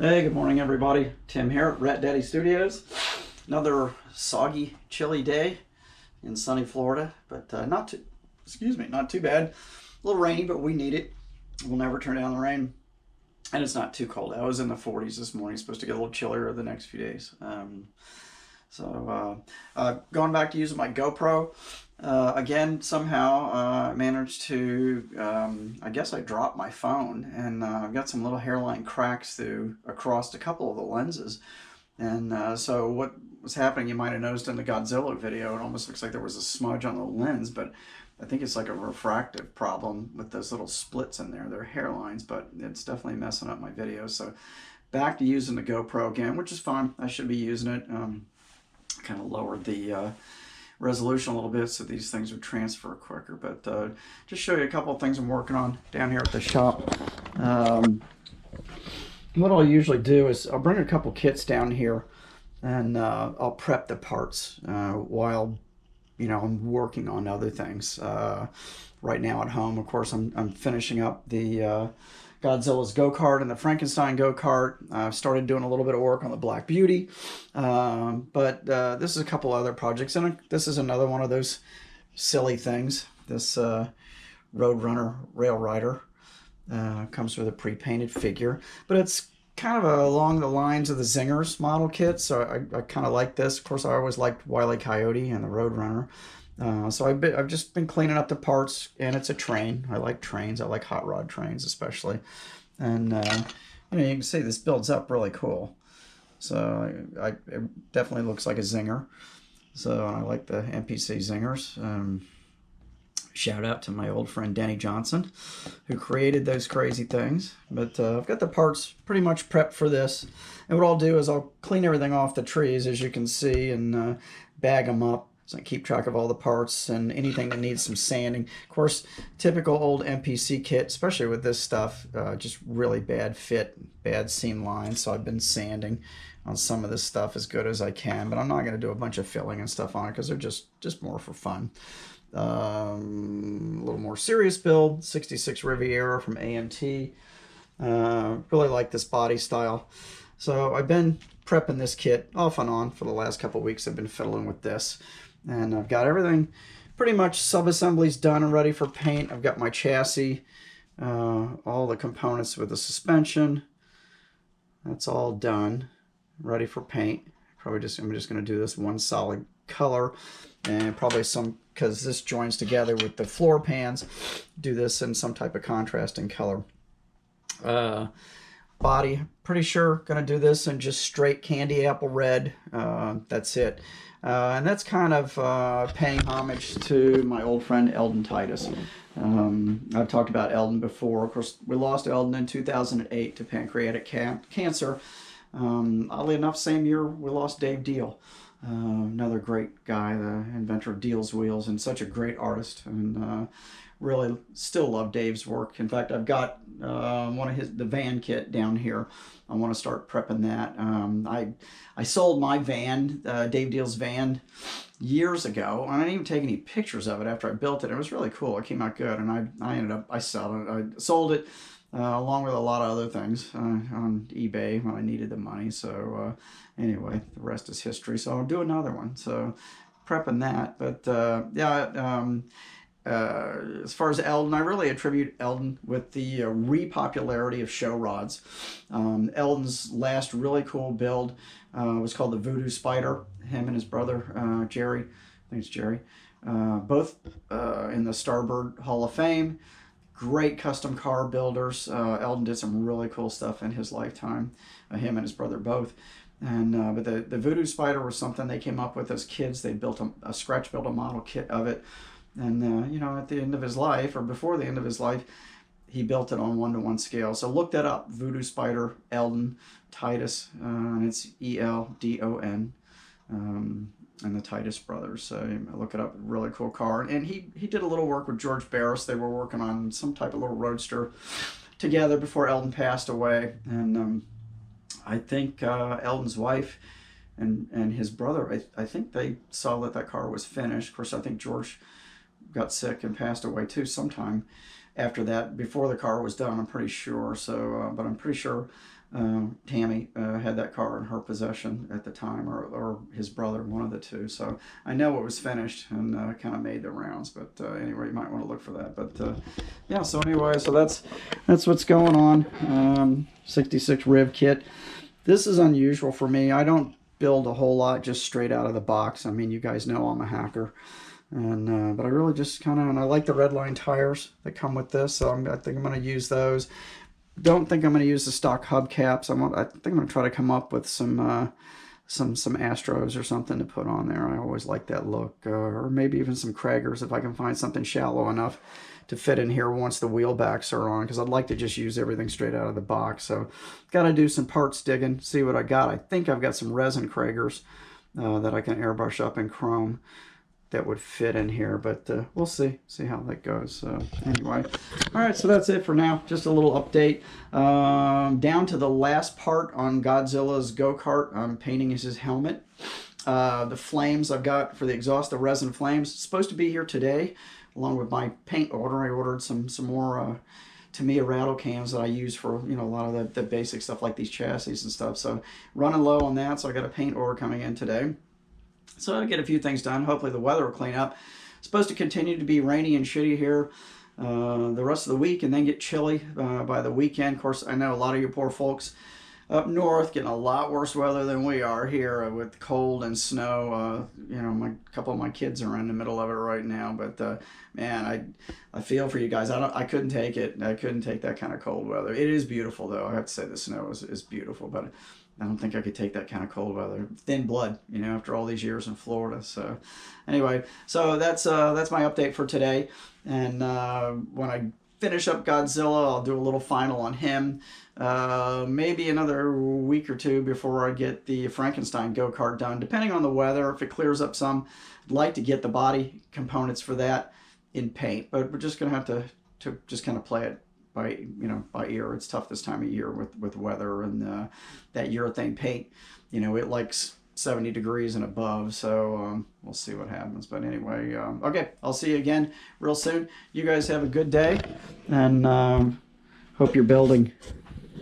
Hey, good morning, everybody. Tim here at Rat Daddy Studios. Another soggy, chilly day in sunny Florida, but not too bad. A little rainy, but we need it. We'll never turn down the rain, and it's not too cold. I was in the 40s this morning. It's supposed to get a little chillier the next few days. Going back to using my GoPro. Again, somehow I managed to, I guess I dropped my phone, and I've got some little hairline cracks across a couple of the lenses. And so what was happening, you might have noticed in the Godzilla video, it almost looks like there was a smudge on the lens, but I think it's like a refractive problem with those little splits in there. They're hairlines, but it's definitely messing up my video. So back to using the GoPro again, which is fine. I should be using it. Kind of lowered the resolution a little bit so these things would transfer quicker, but just show you a couple of things I'm working on down here at the shop. What I'll usually do is I'll bring a couple kits down here, and I'll prep the parts while I'm working on other things. Right now at home, of course, I'm finishing up the Godzilla's go-kart and the Frankenstein go-kart. I've started doing a little bit of work on the Black Beauty, but this is a couple other projects, and this is another one of those silly things. This Roadrunner Rail Rider comes with a pre-painted figure, but it's kind of along the lines of the Zingers model kit, so I kind of like this. Of course, I always liked Wile E. Coyote and the Roadrunner. So I've just been cleaning up the parts, and it's a train. I like trains. I like hot rod trains especially. And you can see this builds up really cool. So it definitely looks like a Zinger. So I like the MPC Zingers. Shout out to my old friend Danny Johnson, who created those crazy things. But I've got the parts pretty much prepped for this. And what I'll do is I'll clean everything off the trees, as you can see, and bag them up. So I keep track of all the parts and anything that needs some sanding. Of course, typical old MPC kit, especially with this stuff, just really bad fit, bad seam lines. So I've been sanding on some of this stuff as good as I can, but I'm not going to do a bunch of filling and stuff on it because they're just more for fun. A little more serious build, 66 Riviera from AMT. Really like this body style. So I've been prepping this kit off and on for the last couple of weeks. I've been fiddling with this. And I've got everything pretty much sub-assemblies done and ready for paint. I've got my chassis, all the components with the suspension. That's all done, ready for paint. I'm just going to do this one solid color, and probably because this joins together with the floor pans, do this in some type of contrasting color. Body, pretty sure going to do this in just straight candy apple red. That's it. And that's kind of paying homage to my old friend Eldon Titus. I've talked about Eldon before. Of course, we lost Eldon in 2008 to pancreatic cancer. Oddly enough, same year we lost Dave Deal, another great guy, the inventor of Deal's Wheels, and such a great artist. And really still love Dave's work. In fact, I've got one of the van kit down here. I want to start prepping that. I sold my van, Dave Deal's van, years ago. I didn't even take any pictures of it after I built it. It was really cool. It came out good, and I sold it along with a lot of other things on eBay when I needed the money. So anyway, the rest is history. So I'll do another one. So prepping that, but as far as Eldon, I really attribute Eldon with the repopularity of show rods. Eldon's last really cool build was called the Voodoo Spider. Him and his brother, Jerry, I think it's Jerry, both in the Starbird Hall of Fame. Great custom car builders. Eldon did some really cool stuff in his lifetime, him and his brother both. And but the Voodoo Spider was something they came up with as kids. They built a scratch-built a model kit of it. And, at the end of his life, or before the end of his life, he built it on 1-to-1 scale. So look that up, Voodoo Spider, Eldon Titus, and it's E-L-D-O-N, and the Titus brothers. So look it up, really cool car. And he did a little work with George Barris. They were working on some type of little roadster together before Eldon passed away. And I think Eldon's wife and his brother, I think they saw that car was finished. Of course, I think George got sick and passed away too sometime after that, before the car was done, I'm pretty sure. So but I'm pretty sure Tammy had that car in her possession at the time, or his brother, one of the two. So I know it was finished and kind of made the rounds. But anyway, you might want to look for that. But yeah, so anyway, so that's what's going on. 66 Riv kit. This is unusual for me. I don't build a whole lot just straight out of the box. I mean, you guys know I'm a hacker. And but I really just kind of, and I like the red line tires that come with this, so I think I'm going to use those. Don't think I'm going to use the stock hubcaps. I think I'm going to try to come up with some Astros or something to put on there. I always like that look, or maybe even some Kragers if I can find something shallow enough to fit in here once the wheel backs are on, because I'd like to just use everything straight out of the box. So got to do some parts digging, see what I got. I think I've got some resin Kragers that I can airbrush up in chrome that would fit in here, but we'll see how that goes. So anyway, all right, so that's it for now. Just a little update. Down to the last part on Godzilla's go-kart. I'm painting his helmet. The flames I've got for the exhaust, the resin flames, it's supposed to be here today, along with my paint order. I ordered some more Tamiya rattle cans that I use for, you know, a lot of the basic stuff like these chassis and stuff. So running low on that, so I got a paint order coming in today. So I'll get a few things done. Hopefully the weather will clean up. It's supposed to continue to be rainy and shitty here the rest of the week, and then get chilly by the weekend. Of course, I know a lot of you poor folks up north getting a lot worse weather than we are here with cold and snow. You know, a couple of my kids are in the middle of it right now. But man, I feel for you guys. I couldn't take it. I couldn't take that kind of cold weather. It is beautiful though. I have to say the snow is beautiful, but I don't think I could take that kind of cold weather. Thin blood, you know, after all these years in Florida. So anyway, so that's my update for today. And when I finish up Godzilla, I'll do a little final on him. Maybe another week or two before I get the Frankenstein go-kart done, depending on the weather. If it clears up some, I'd like to get the body components for that in paint. But we're just going to have to just kind of play it by ear. It's tough this time of year with weather and that urethane paint. You know, it likes 70 degrees and above, so we'll see what happens. But anyway, okay, I'll see you again real soon. You guys have a good day, and hope you're building.